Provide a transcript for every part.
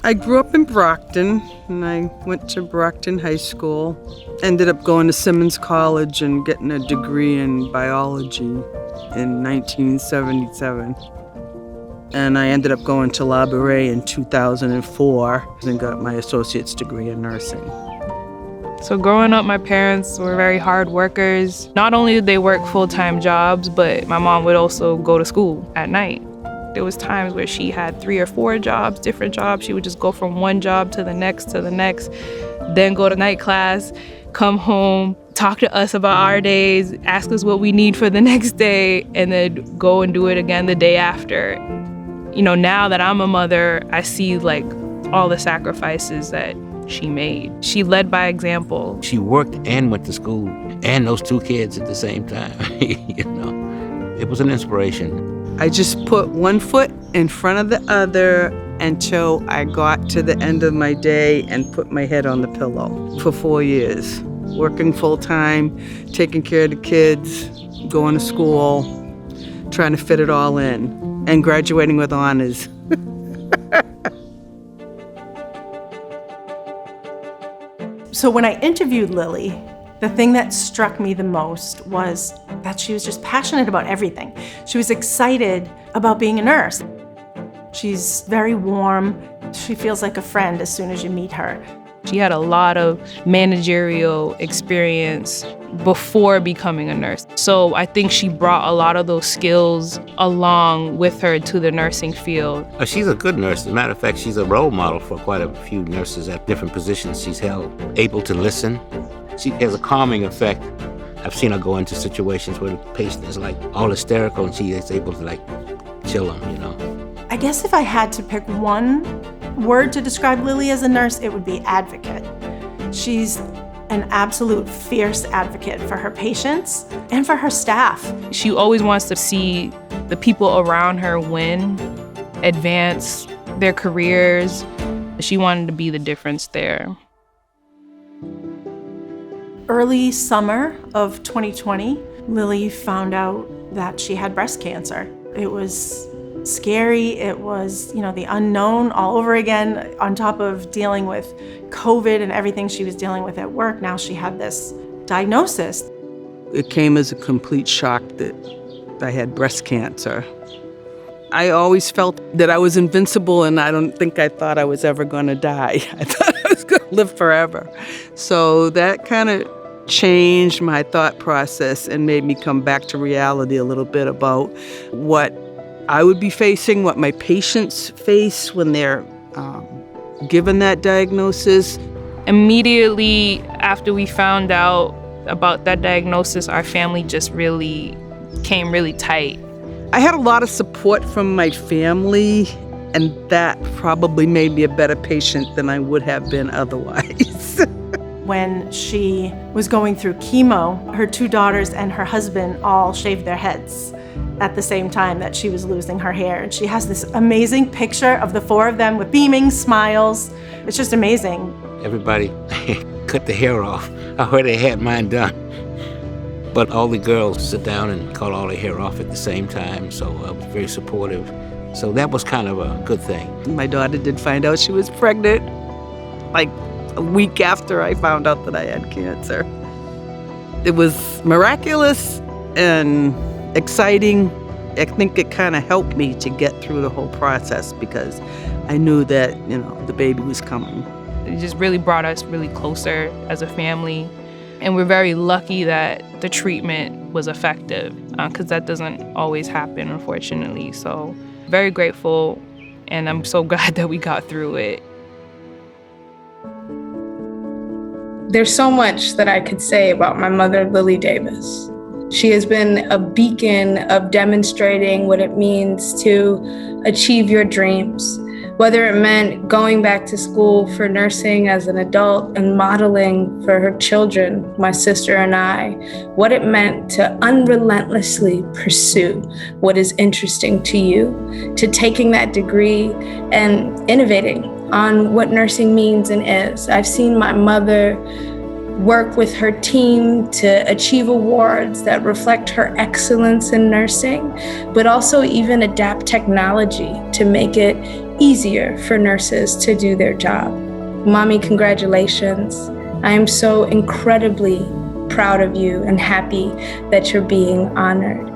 I grew up in Brockton, and I went to Brockton High School. Ended up going to Simmons College and getting a degree in biology in 1977. And I ended up going to Labouré in 2004 and got my associate's degree in nursing. So growing up, my parents were very hard workers. Not only did they work full-time jobs, but my mom would also go to school at night. There was times where she had 3 or 4 jobs, different jobs. She would just go from one job to the next, then go to night class, come home, talk to us about our days, ask us what we need for the next day, and then go and do it again the day after. You know, now that I'm a mother, I see like all the sacrifices that she made. She led by example. She worked and went to school, and those 2 kids at the same time. You know, it was an inspiration. I just put one foot in front of the other until I got to the end of my day and put my head on the pillow for 4 years. Working full time, taking care of the kids, going to school, trying to fit it all in, and graduating with honors. So when I interviewed Lili, the thing that struck me the most was that she was just passionate about everything. She was excited about being a nurse. She's very warm. She feels like a friend as soon as you meet her. She had a lot of managerial experience before becoming a nurse. So I think she brought a lot of those skills along with her to the nursing field. She's a good nurse. As a matter of fact, she's a role model for quite a few nurses at different positions she's held. Able to listen. She has a calming effect. I've seen her go into situations where the patient is like all hysterical and she is able to like chill them, you know. I guess if I had to pick one word to describe Lili as a nurse, it would be advocate. She's an absolute fierce advocate for her patients and for her staff. She always wants to see the people around her win, advance their careers. She wanted to be the difference there. Early summer of 2020, Lili found out that she had breast cancer. It was scary. It was, the unknown all over again, on top of dealing with COVID and everything she was dealing with at work. Now she had this diagnosis. It came as a complete shock that I had breast cancer. I always felt that I was invincible, and I don't think I thought I was ever going to die. I thought I was going to live forever. So that kind of changed my thought process and made me come back to reality a little bit about what I would be facing, what my patients face when they're given that diagnosis. Immediately after we found out about that diagnosis, our family just really came really tight. I had a lot of support from my family, and that probably made me a better patient than I would have been otherwise. When she was going through chemo, her 2 daughters and her husband all shaved their heads at the same time that she was losing her hair. And she has this amazing picture of the 4 of them with beaming smiles. It's just amazing. Everybody cut the hair off. I heard they had mine done. But all the girls sit down and cut all their hair off at the same time, so I was very supportive. So that was kind of a good thing. My daughter did find out she was pregnant, like a week after I found out that I had cancer. It was miraculous and exciting. I think it kind of helped me to get through the whole process because I knew that, the baby was coming. It just really brought us really closer as a family. And we're very lucky that the treatment was effective because that doesn't always happen, unfortunately. So very grateful, and I'm so glad that we got through it. There's so much that I could say about my mother, Lili Davis. She has been a beacon of demonstrating what it means to achieve your dreams, whether it meant going back to school for nursing as an adult and modeling for her children, my sister and I, what it meant to unrelentlessly pursue what is interesting to you, to taking that degree and innovating on what nursing means and is. I've seen my mother work with her team to achieve awards that reflect her excellence in nursing, but also even adapt technology to make it easier for nurses to do their job. Mommy, congratulations. I am so incredibly proud of you and happy that you're being honored.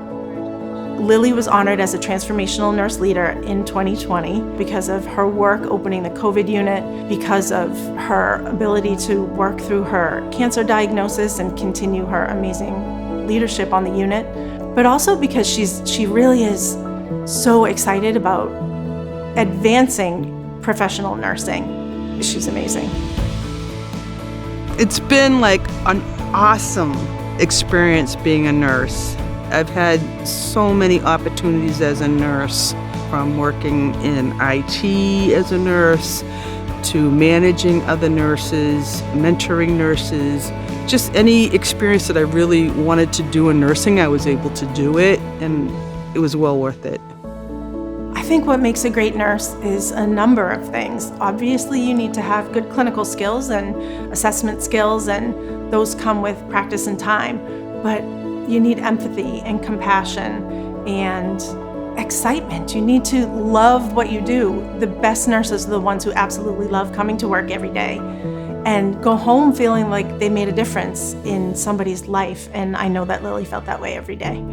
Lili was honored as a transformational nurse leader in 2020 because of her work opening the COVID unit, because of her ability to work through her cancer diagnosis and continue her amazing leadership on the unit, but also because she really is so excited about advancing professional nursing. She's amazing. It's been like an awesome experience being a nurse. I've had so many opportunities as a nurse, from working in IT as a nurse to managing other nurses, mentoring nurses. Just any experience that I really wanted to do in nursing, I was able to do it, and it was well worth it. I think what makes a great nurse is a number of things. Obviously, you need to have good clinical skills and assessment skills, and those come with practice and time. But you need empathy and compassion and excitement. You need to love what you do. The best nurses are the ones who absolutely love coming to work every day and go home feeling like they made a difference in somebody's life. And I know that Lili felt that way every day.